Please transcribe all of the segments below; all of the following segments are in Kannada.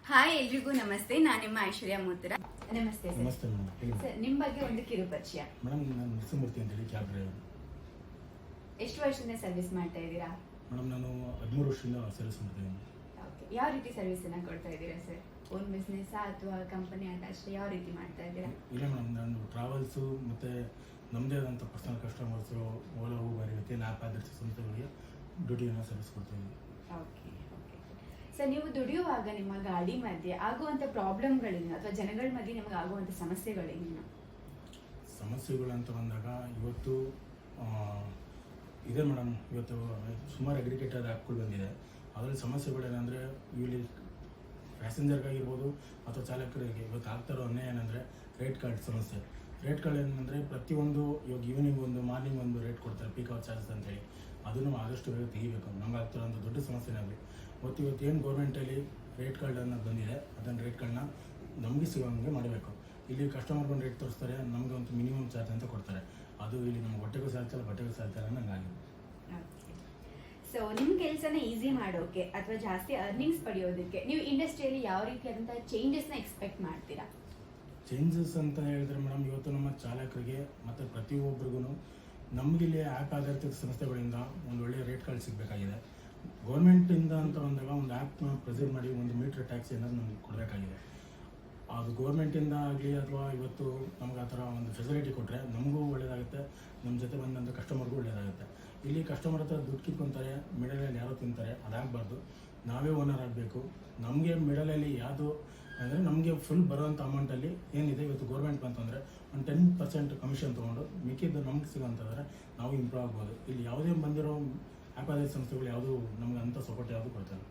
ಹಾಯ್ ಎಲ್ರಿಗೂ ನಮಸ್ತೆ. ನಾನು ನಿಮ್ಮ ಐಶ್ವರ್ಯ ಮೂತ್ರ. ನಮಸ್ತೆ ಸರ್. ನಮಸ್ತೆ ಮೇಡಮ್. ಸರ್ ನಿಮ್ಮ ಬಗ್ಗೆ ಒಂದು ಕಿರು ಪರಿಚಯ. ಮೇಡಮ್ ನಾನು ನರಸಿಂಹಮೂರ್ತಿ ಅಂತೇಳಿ ಕ್ಯಾಬ್ ಡ್ರೈವರ್. ಎಷ್ಟು ವರ್ಷದಿಂದ ಸರ್ವಿಸ್ ಮಾಡ್ತಾ ಇದ್ದೀರಾ? ಮೇಡಮ್ ನಾನು 13 ವರ್ಷದಿಂದ ಸರ್ವಿಸ್ ಮಾಡ್ತಾ ಇದ್ದೀನಿ. ಓಕೆ, ಯಾವ ರೀತಿ ಸರ್ವಿಸ್ ಅನ್ನ ಕೊಡ್ತಾ ಇದ್ದೀರಾ ಸರ್? ಓನ್ ಬಿಸ್ನೆಸ್ ಅಥವಾ ಕಂಪನಿ ಅಷ್ಟೇ ಯಾವ ರೀತಿ ಮಾಡ್ತಾ ಇದ್ದೀರಾ? ಇಲ್ಲ ಮೇಡಮ್, ನಾನು ಟ್ರಾವೆಲ್ಸು ಮತ್ತು ನಮ್ಮದೇ ಆದಂಥ ಪರ್ಸನಲ್ ಕಸ್ಟಮರ್ಸು, ಓಲಾ ಊಬರ್ ಇರುತ್ತೆ, ಆ್ಯಪ್ ಆಧಾರಿತ ಸಂಸ್ಥೆಗಳಿಗೆ ಡ್ಯೂಟಿಯನ್ನು ಸರ್ವಿಸ್ ಕೊಡ್ತಾ ಇದ್ದೀನಿ. ಓಕೆ ಓಕೆ ಸರ್, ನೀವು ದುಡಿಯುವಾಗ ನಿಮ್ಮ ಗಾಡಿ ಮಧ್ಯೆ ಆಗುವಂಥ ಪ್ರಾಬ್ಲಮ್ಗಳೇನು ಅಥವಾ ಜನಗಳ ಮಧ್ಯೆ ನಿಮಗೆ ಆಗುವಂಥ ಸಮಸ್ಯೆಗಳೇನು? ಸಮಸ್ಯೆಗಳು ಅಂತ ಬಂದಾಗ ಇವತ್ತು ಇದೆ ಮೇಡಮ್. ಇವತ್ತು ಸುಮಾರು ಅಗ್ರಿಗೇಟರ್ ಆ್ಯಪ್ಗಳು ಬಂದಿದೆ. ಅದರಲ್ಲಿ ಸಮಸ್ಯೆಗಳೇನೆಂದರೆ ಇಲ್ಲಿ ಪ್ಯಾಸೆಂಜರ್ಗಾಗಿರ್ಬೋದು ಅಥವಾ ಚಾಲಕರಿಗೆ ಇವತ್ತು ಆಗ್ತಾರೋ ಅನ್ಯಾಯ ಏನಂದರೆ ರೇಟ್ ಕಾರ್ಡ್ ಸಮಸ್ಯೆ. ರೇಟ್ ಕಾರ್ಡ್ ಏನಂದರೆ ಪ್ರತಿಯೊಂದು ಇವಾಗ ಈವ್ನಿಂಗ್ ಒಂದು ಮಾರ್ನಿಂಗ್ ಒಂದು ರೇಟ್ ಕೊಡ್ತಾರೆ, ಪೀಕ್ ಅವರ್ ಚಾರ್ಜಸ್ ಅಂತೇಳಿ. ಅದನ್ನು ಆದಷ್ಟು ಬೇಗ ತೆಗಿಬೇಕು. ನಮ್ಗೆ ಆಗ್ತಿರೋ ಒಂದು ದೊಡ್ಡ ಸಮಸ್ಯೆನೇ ಆಗಲಿ. ಇವತ್ತು ಏನು ಗೌರ್ಮೆಂಟಲ್ಲಿ ರೇಟ್ ಕಾರ್ಡ್ ಅನ್ನೋದು ಬಂದಿದೆ, ಅದನ್ನು ರೇಟ್ ಕಾರ್ಡ್ನ ನಮಗೆ ಸಿಗೋಂಗೆ ಮಾಡಬೇಕು. ಇಲ್ಲಿ ಕಸ್ಟಮರ್ ಬಂದು ರೇಟ್ ತೋರಿಸ್ತಾರೆ, ನಮಗೆ ಒಂದು ಮಿನಿಮಮ್ ಚಾರ್ಜ್ ಅಂತ ಕೊಡ್ತಾರೆ. ಅದು ಇಲ್ಲಿ ನಮ್ಗೆ ಹೊಟ್ಟೆಗೂ ಸಾಲ್ತಲ್ಲ, ಬಟ್ಟೆಗೂ ಸಾಲ್ತಲ್ಲ ನಂಗಾಗಿದೆ. ಸೊ ನಿಮ್ಮ ಕೆಲಸನ ಈಸಿ ಮಾಡೋಕೆ ಅಥವಾ ಜಾಸ್ತಿ ಅರ್ನಿಂಗ್ಸ್ ಪಡೆಯೋದಕ್ಕೆ ನೀವು ಇಂಡಸ್ಟ್ರಿಯಲ್ಲಿ ಯಾವ ರೀತಿಯಾದಂತಹ ಚೇಂಜಸ್ನ ಎಕ್ಸ್ಪೆಕ್ಟ್ ಮಾಡ್ತೀರಾ? ಚೇಂಜಸ್ ಅಂತ ಹೇಳಿದ್ರೆ ಮೇಡಮ್, ಇವತ್ತು ನಮ್ಮ ಚಾಲಕರಿಗೆ ಮತ್ತು ಪ್ರತಿಯೊಬ್ಬರಿಗೂ ನಮಗಿಲ್ಲಿ ಆ್ಯಪ್ ಆಧಾರಿತ ಸಂಸ್ಥೆಗಳಿಂದ ಒಂದು ಒಳ್ಳೆಯ ರೇಟ್ ಕಾರ್ಡ್ ಸಿಗಬೇಕಾಗಿದೆ. ಗೌರ್ಮೆಂಟಿಂದ ಅಂತ ಬಂದಾಗ ಒಂದು ಆ್ಯಪ್ನ ಪ್ರೆಸೆಂಟ್ ಮಾಡಿ ಒಂದು ಮೀಟ್ರ್ ಟ್ಯಾಕ್ಸ್ ಏನಾದ್ರು ನಮ್ಗೆ ಕೊಡಬೇಕಾಗಿದೆ. ಅದು ಗೌರ್ಮೆಂಟಿಂದ ಆಗಲಿ ಅಥವಾ ಇವತ್ತು ನಮ್ಗೆ ಆ ಥರ ಒಂದು ಫೆಸಿಲಿಟಿ ಕೊಟ್ಟರೆ ನಮಗೂ ಒಳ್ಳೆಯದಾಗುತ್ತೆ, ನಮ್ಮ ಜೊತೆ ಬಂದಂಥ ಕಸ್ಟಮರ್ಗೂ ಒಳ್ಳೆಯದಾಗುತ್ತೆ. ಇಲ್ಲಿ ಕಸ್ಟಮರ್ ಹತ್ರ ದುಡ್ಡು ಕಿತ್ಕೊತಾರೆ, ಮಿಡಲಲ್ಲಿ ಯಾರೋ ತಿಂತಾರೆ, ಅದಾಗಬಾರ್ದು. ನಾವೇ ಓನರ್ ಆಗಬೇಕು. ನಮಗೆ ಮಿಡಲಲ್ಲಿ ಯಾವುದು ಅಂದರೆ ನಮಗೆ ಫುಲ್ ಬರೋವಂಥ ಅಮೌಂಟಲ್ಲಿ ಏನಿದೆ ಇವತ್ತು ಗೌರ್ಮೆಂಟ್ ಬಂತಂದರೆ ಒಂದು 10% ಕಮಿಷನ್ ತೊಗೊಂಡು ಮಿಕ್ಕಿದ್ದು ನಮ್ಗೆ ಸಿಗೋಂಥದ್ರೆ ನಾವು ಇಂಪ್ರೂವ್ ಆಗ್ಬೋದು. ಇಲ್ಲಿ ಯಾವುದೇ ಬಂದಿರೋ ಆ್ಯಪ್ ಆಧಾರಿತ ಸಂಸ್ಥೆಗಳು ಯಾವುದೂ ನಮ್ಗೆ ಅಂಥ ಸಪೋರ್ಟ್ ಯಾವುದು ಕೊಡ್ತಾರೆ.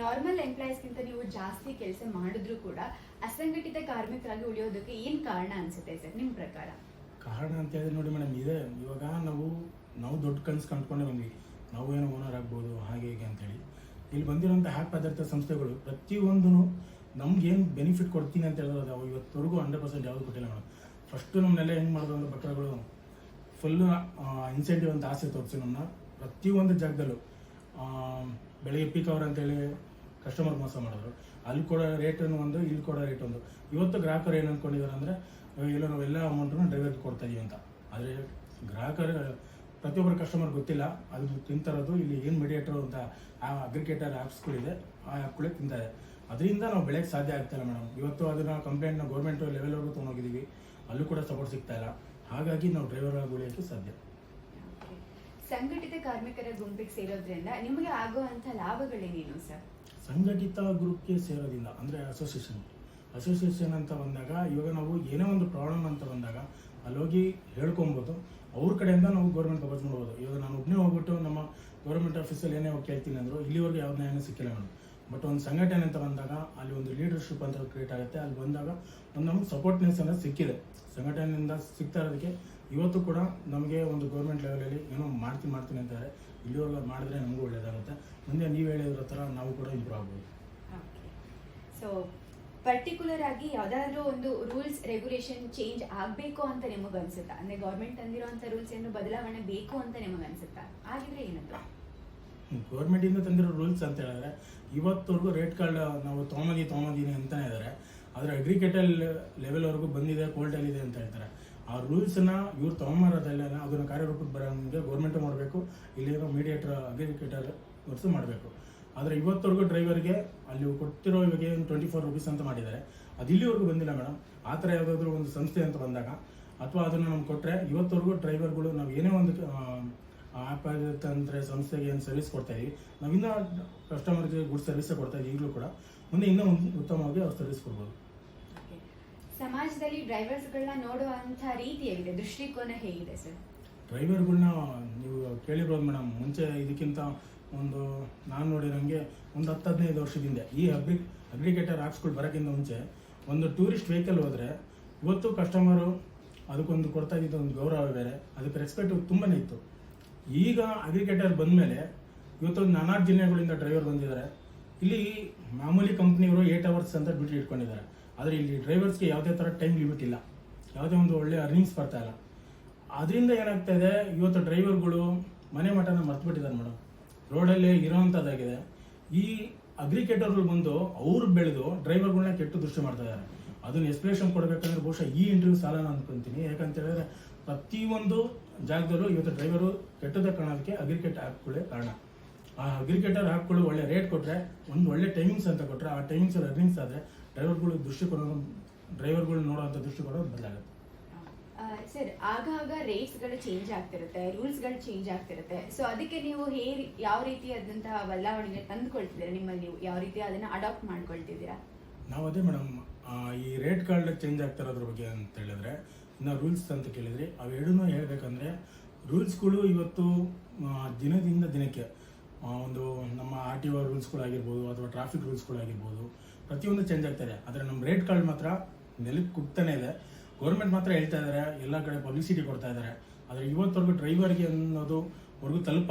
ನಾರ್ಮಲ್ ಎಂಪ್ಲಾಯೀಸ್ಗಿಂತ ನೀವು ಜಾಸ್ತಿ ಕೆಲಸ ಮಾಡಿದ್ರು ಕೂಡ ಅಸಂಘಟಿತ ಕಾರ್ಮಿಕರಾಗಿ ಉಳಿಯೋದಕ್ಕೆ ಏನು ಕಾರಣ ಅನ್ಸುತ್ತೆ ಸರ್ ನಿಮ್ಮ ಪ್ರಕಾರ? ಕಾರಣ ಅಂತ ಹೇಳಿದ್ರೆ ನೋಡಿ ಮೇಡಮ್, ಇದೆ ಇವಾಗ ನಾವು ದೊಡ್ಡ ಕನಸು ಕಂಡ್ಕೊಂಡೇ ಬಂದ್ವಿ, ನಾವು ಏನೋ ಓನರ್ ಆಗ್ಬೋದು ಹಾಗೆ ಹೀಗೆ ಅಂತೇಳಿ. ಇಲ್ಲಿ ಬಂದಿರೋಂಥ ಆ್ಯಪ್ ಆಧಾರಿತ ಸಂಸ್ಥೆಗಳು ಪ್ರತಿಯೊಂದೂ ನಮ್ಗೇನು ಬೆನಿಫಿಟ್ ಕೊಡ್ತೀನಿ ಅಂತ ಹೇಳಿದ್ರೆ ಅದು ಇವತ್ತವರೆಗೂ 100% ಯಾವುದು ಕೊಟ್ಟಿಲ್ಲ ಮೇಡಮ್. ಫಸ್ಟು ನಮ್ಮನ್ನೆಲ್ಲ ಹೆಂಗೆ ಮಾಡೋದು ಅಂದ್ರೆ ಬಕ್ರಗಳು ಫುಲ್ಲು ಇನ್ಸೆಂಟಿವ್ ಅಂತ ಆಸೆ ತೋರಿಸಿ ನಮ್ಮನ್ನ ಪ್ರತಿಯೊಂದು ಜಾಗದಲ್ಲೂ ಬೆಳಗ್ಗೆ ಪೀಕ್ ಅವರ್ ಅಂತೇಳಿ ಕಸ್ಟಮರ್ ಮೋಸ ಮಾಡಿದ್ರು. ಅಲ್ಲಿ ಕೊಡೋ ರೇಟನ್ನು ಒಂದು, ಇಲ್ಲಿ ಕೊಡೋ ರೇಟ್ ಒಂದು. ಇವತ್ತು ಗ್ರಾಹಕರು ಏನು ಅಂದ್ಕೊಂಡಿದ್ದಾರೆ ಅಂದರೆ ಇಲ್ಲ ನಾವೆಲ್ಲ ಅಮೌಂಟನ್ನು ಡ್ರೈವರ್ಗೆ ಕೊಡ್ತಾ ಇದೀವಿ ಅಂತ. ಆದರೆ ಗ್ರಾಹಕರು ಪ್ರತಿಯೊಬ್ಬರು ಕಸ್ಟಮರ್ ಗೊತ್ತಿಲ್ಲ ಅದು ತಿಂತಾರೋದು ಇಲ್ಲಿ ಏನು ಮೀಡಿಯೇಟರ್ ಅಂತ ಆ ಅಗ್ರಿಗೇಟರ್ ಆ್ಯಪ್ಸ್ಗಳಿದೆ, ಆ ಆ್ಯಪ್ಗಳೇ ತಿಂತಾರೆ. ಅದರಿಂದ ನಾವು ಬೆಳೆಯೋಕ್ಕೆ ಸಾಧ್ಯ ಆಗ್ತಾಯಿಲ್ಲ ಮೇಡಮ್. ಇವತ್ತು ಅದನ್ನು ಕಂಪ್ಲೇಂಟ್ನ ಗೌರ್ಮೆಂಟ್ ಲೆವೆಲ್ವರೆಗೂ ತೊಗೊಂಡೋಗಿದ್ದೀವಿ, ಅಲ್ಲೂ ಕೂಡ ಸಪೋರ್ಟ್ ಸಿಗ್ತಾ ಇಲ್ಲ. ಹಾಗಾಗಿ ನಾವು ಡ್ರೈವರ್ ಆಗಿ ಉಳಿಯೋಕ್ಕೆ ಸಾಧ್ಯ. ಸಂಘಟಿತ ಕಾರ್ಮಿಕರ ಗುಂಪಿಗೆ ಸೇರೋದ್ರಿಂದ ನಿಮಗೆ ಆಗುವಂಥ ಲಾಭಗಳೇನೇನು ಸರ್? ಸಂಘಟಿತ ಗ್ರೂಪ್ಗೆ ಸೇರೋದಿಲ್ಲ ಅಂದರೆ ಅಸೋಸಿಯೇಷನ್ ಅಂತ ಬಂದಾಗ ಇವಾಗ ನಾವು ಏನೇ ಒಂದು ಪ್ರಾಬ್ಲಮ್ ಅಂತ ಬಂದಾಗ ಅಲ್ಲೋಗಿ ಹೇಳ್ಕೊಬೋದು. ಅವ್ರ ಕಡೆಯಿಂದ ನಾವು ಗೌರ್ಮೆಂಟ್ ಅಪ್ರೋಚ್ ಮಾಡ್ಬೋದು. ಇವಾಗ ನಾನು ಒಬ್ಬನೇ ಹೋಗ್ಬಿಟ್ಟು ನಮ್ಮ ಗೌರ್ಮೆಂಟ್ ಆಫೀಸಲ್ಲಿ ಏನೇ ಹೋಗಿ ಕೇಳ್ತೀನಿ ಅಂದರು ಇಲ್ಲಿವರೆಗೂ ಯಾವ ನ್ಯಾಯನೂ ಸಿಕ್ಕಿಲ್ಲ ಮೇಡಮ್. ಬಟ್ ಒಂದು ಸಂಘಟನೆ ಅಂತ ಬಂದಾಗ ಅಲ್ಲಿ ಒಂದು ಲೀಡರ್ಶಿಪ್ ಅಂತ ಕ್ರಿಯೇಟ್ ಆಗುತ್ತೆ. ಅಲ್ಲಿ ಬಂದಾಗ ಒಂದು ನಮ್ಗೆ ಸಪೋರ್ಟ್ನೆಸ್ ಅನ್ನೋದು ಸಿಕ್ಕಿದೆ. ಸಂಘಟನೆಯಿಂದ ಸಿಗ್ತಾ ಇರೋದಕ್ಕೆ ಇವತ್ತು ಕೂಡ ನಮಗೆ ಒಂದು ಗೌರ್ಮೆಂಟ್ ಲೆವೆಲಲ್ಲಿ ಏನೋ ಮಾಡ್ತೀನಿ ಅಂತಾರೆ. ಇಲ್ಲಿವರೆಗೂ ಮಾಡಿದ್ರೆ ನಮಗೂ ಒಳ್ಳೆಯದಾಗುತ್ತೆ. ಮುಂದೆ ನೀವು ಹೇಳಿರೋ ಥರ ನಾವು ಕೂಡ ಇಂಪ್ರೂವ್ ಆಗ್ಬೋದು. ಸೊ ಪರ್ಟಿಕ್ಯುಲರ್ ಆಗಿ ಯಾವುದಾದ್ರೂ ಒಂದು ರೂಲ್ಸ್ ರೆಗ್ಯುಲೇಷನ್ ಚೇಂಜ್ ಆಗಬೇಕು ಅಂತ ನಿಮಗೆ ಅನ್ಸುತ್ತಾ? ಅಂದರೆ ಗೌರ್ಮೆಂಟ್ ತಂದಿರೋಂಥ ರೂಲ್ಸ್ ಏನು ಬದಲಾವಣೆ ಬೇಕು ಅಂತ ನಿಮಗೆ ಅನ್ಸುತ್ತಾ? ಆಗಿದ್ರೆ ಏನಂತ? ಗೌರ್ಮೆಂಟಿಂದ ತಂದಿರೋ ರೂಲ್ಸ್ ಅಂತ ಹೇಳಿದ್ರೆ ಇವತ್ತವರೆಗೂ ರೇಟ್ ಕಾರ್ಡ್ ನಾವು ತೊಗೊಂಬಂದಿನಿ ಅಂತಲೇ ಇದ್ದಾರೆ. ಆದರೆ ಅಗ್ರಿಗೇಟರ್ ಲೆವೆಲ್ವರೆಗೂ ಬಂದಿದೆ, ಕೋರ್ಟಲ್ಲಿದೆ ಅಂತ ಹೇಳ್ತಾರೆ. ಆ ರೂಲ್ಸನ್ನ ಇವ್ರು ತೊಗೊಂಬರೋದಲ್ಲ, ಅದನ್ನು ಕಾರ್ಯರೂಪಕ್ಕೆ ಬರೋಂಗೆ ಗೌರ್ಮೆಂಟು ಮಾಡಬೇಕು, ಇಲ್ಲಿರೋ ಮೀಡಿಯೇಟರ್ ಅಗ್ರಿಗೇಟರ್ ವರ್ಸು ಮಾಡಬೇಕು. ಆದರೆ ಇವತ್ತವರೆಗೂ ಡ್ರೈವರ್ಗೆ ಅಲ್ಲಿ ಕೊಟ್ಟಿರೋ ಇವಾಗ ಏನು 24 ರೂಪೀಸ್ ಅಂತ ಮಾಡಿದ್ದಾರೆ, ಅದು ಇಲ್ಲಿವರೆಗೂ ಬಂದಿಲ್ಲ ಮೇಡಮ್. ಆ ಥರ ಯಾವುದಾದ್ರೂ ಒಂದು ಸಂಸ್ಥೆ ಅಂತ ಬಂದಾಗ ಅಥವಾ ಅದನ್ನು ನಮ್ಗೆ ಕೊಟ್ಟರೆ ಇವತ್ತವರೆಗೂ ಡ್ರೈವರ್ಗಳು ನಾವು ಏನೇ ಒಂದು ಆ್ಯಪ್ ಆಗಿರ್ತಂದ್ರೆ ಸಂಸ್ಥೆಗೆ ಏನು ಸರ್ವಿಸ್ ಕೊಡ್ತಾ ಇದೀವಿ, ನಾವು ಇನ್ನೂ ಕಸ್ಟಮರ್ಗೆ ಗುಡ್ ಸರ್ವಿಸೇ ಕೊಡ್ತಾ ಇದ್ದೀವಿ. ಈಗಲೂ ಕೂಡ ಮುಂದೆ ಇನ್ನೂ ಉತ್ತಮವಾಗಿ ಅವ್ರು ಸರ್ವಿಸ್ ಕೊಡ್ಬೋದು. ಸಮಾಜದಲ್ಲಿ ಡ್ರೈವರ್ಸ್ಗಳನ್ನ ನೋಡುವಂಥ ರೀತಿ ಹೇಗಿದೆ, ದೃಷ್ಟಿಕೋನ ಹೇಗಿದೆ ಸರ್? ಡ್ರೈವರ್ಗಳನ್ನ ನೀವು ಕೇಳಿರ್ಬೋದು ಮೇಡಮ್. ಮುಂಚೆ ಇದಕ್ಕಿಂತ ನಾನು ನೋಡಿರೋಂಗೆ ಒಂದು 10-15 ವರ್ಷದಿಂದ ಈ ಅಗ್ರಿಗೇಟರ್ ಆ್ಯಪ್ಸ್ಗಳು ಬರೋಕ್ಕಿಂತ ಮುಂಚೆ ಒಂದು ಟೂರಿಸ್ಟ್ ವೆಹಿಕಲ್ ಹೋದರೆ ಇವತ್ತು ಕಸ್ಟಮರು ಅದಕ್ಕೊಂದು ಕೊಡ್ತಾ ಇದ್ದಿದ್ದು ಒಂದು ಗೌರವ ಬೇರೆ, ಅದಕ್ಕೆ ರೆಸ್ಪೆಕ್ಟ್ ತುಂಬಾ ಇತ್ತು. ಈಗ ಅಗ್ರಿಗೇಟರ್ ಬಂದಮೇಲೆ ಇವತ್ತು ನಾನಾ ಜಿಲ್ಲೆಗಳಿಂದ ಡ್ರೈವರ್ ಬಂದಿದ್ದಾರೆ. ಇಲ್ಲಿ ಮಾಮೂಲಿ ಕಂಪ್ನಿಯವರು 8 ಅವರ್ಸ್ ಅಂತ ಡ್ಯೂಟಿ ಇಟ್ಕೊಂಡಿದ್ದಾರೆ. ಆದರೆ ಇಲ್ಲಿ ಡ್ರೈವರ್ಸ್ಗೆ ಯಾವುದೇ ಥರ ಟೈಮ್ ಲಿಮಿಟ್ ಇಲ್ಲ, ಯಾವುದೇ ಒಂದು ಒಳ್ಳೆ ಅರ್ನಿಂಗ್ಸ್ ಬರ್ತಾ ಇಲ್ಲ. ಅದರಿಂದ ಏನಾಗ್ತಾ ಇದೆ, ಇವತ್ತು ಡ್ರೈವರ್ಗಳು ಮನೆ ಮಠನ ಮರ್ತುಬಿಟ್ಟಿದ್ದಾರೆ ಮೇಡಮ್. ರೋಡಲ್ಲಿ ಇರೋವಂಥದ್ದಾಗಿದೆ. ಈ ಅಗ್ರಿಕೇಟರ್ಗಳು ಬಂದು ಅವ್ರು ಬೆಳೆದು ಡ್ರೈವರ್ಗಳನ್ನ ಕೆಟ್ಟು ದೃಷ್ಟಿ ಮಾಡ್ತಾ ಇದ್ದಾರೆ. ಅದನ್ನ ಎಕ್ಸ್ಪ್ಲೇಷನ್ ಕೊಡಬೇಕಂದ್ರೆ ಬಹುಶಃ ಈ ಇಂಟರ್ವ್ಯೂ ಸಾಲನ ಅನ್ಕೊಂತೀನಿ. ಯಾಕಂತ ಹೇಳಿದ್ರೆ ಪ್ರತಿಯೊಂದು ಜಾಗದಲ್ಲೂ ಇವತ್ತು ಡ್ರೈವರು ಕೆಟ್ಟದ ಕಾರಣಕ್ಕೆ ಅಗ್ರಿಕೇಟರ್ ಆ್ಯಪ್ಗಳೇ ಕಾರಣ. ಆ ಅಗ್ರಿಕೇಟರ್ ಆ್ಯಪ್ಗಳು ಒಳ್ಳೆ ರೇಟ್ ಕೊಟ್ಟರೆ, ಒಂದು ಒಳ್ಳೆ ಟೈಮಿಂಗ್ಸ್ ಅಂತ ಕೊಟ್ಟರೆ, ಆ ಟೈಮಿಂಗ್ಸ್ ಅರ್ನಿಂಗ್ಸ್ ಆದರೆ ಡ್ರೈವರ್ಗಳು ನೋಡೋವಂಥ ದೃಷ್ಟಿಕೋನ ಬದಲಾಗುತ್ತೆ. ಸರ್, ಆಗಾಗ ರೇಟ್ಸ್ಗಳು ಚೇಂಜ್ ಆಗ್ತಿರುತ್ತೆ, ರೂಲ್ಸ್ಗಳು ಚೇಂಜ್ ಆಗ್ತಿರುತ್ತೆ. ಸೊ ಅದಕ್ಕೆ ನೀವು ಯಾವ ರೀತಿಯಾದಂತಹ ಬದಲಾವಣೆ ತಂದುಕೊಳ್ತಿದ್ದೀರಾ? ನಿಮ್ಮಲ್ಲಿ ನೀವು ಯಾವ ರೀತಿ ಅದನ್ನ ಅಡಾಪ್ಟ್ ಮಾಡ್ಕೊಳ್ತಿದ್ದೀರಾ? ನಾವು ಅದೇ ಮೇಡಮ್, ಈ ರೇಟ್ಗಳ ಚೇಂಜ್ ಆಗ್ತಿರೋದ್ರ ಬಗ್ಗೆ ಅಂತ ಹೇಳಿದ್ರೆ, ಇನ್ನು ರೂಲ್ಸ್ ಅಂತ ಕೇಳಿದ್ರಿ, ಅವೆರಡನ್ನೂ ಹೇಳ್ಬೇಕಂದ್ರೆ ರೂಲ್ಸ್ಗಳು ಇವತ್ತು ದಿನದಿಂದ ದಿನಕ್ಕೆ ಒಂದು ನಮ್ಮ RTO ರೂಲ್ಸ್ಗಳಾಗಿರ್ಬೋದು ಅಥವಾ ಟ್ರಾಫಿಕ್ ರೂಲ್ಸ್ಗಳಾಗಿರ್ಬೋದು ಪ್ರತಿಯೊಂದು ಚೇಂಜ್ ಆಗ್ತಾಯಿದೆ. ಆದರೆ ನಮ್ಮ ರೇಟ್ಗಳು ಮಾತ್ರ ನೆಲಕ್ಕೆ ಕುಗ್ತಾನೆ ಇದೆ. ಗೌರ್ಮೆಂಟ್ ಮಾತ್ರ ಹೇಳ್ತಾ ಇದ್ದಾರೆ, ಎಲ್ಲ ಕಡೆ ಪಬ್ಲಿಸಿಟಿ ಕೊಡ್ತಾ ಇದ್ದಾರೆ, ಆದರೆ ಇವತ್ತವರೆಗೂ ಡ್ರೈವರ್ಗೆ ಅನ್ನೋದು ಅವ್ರಿಗೂ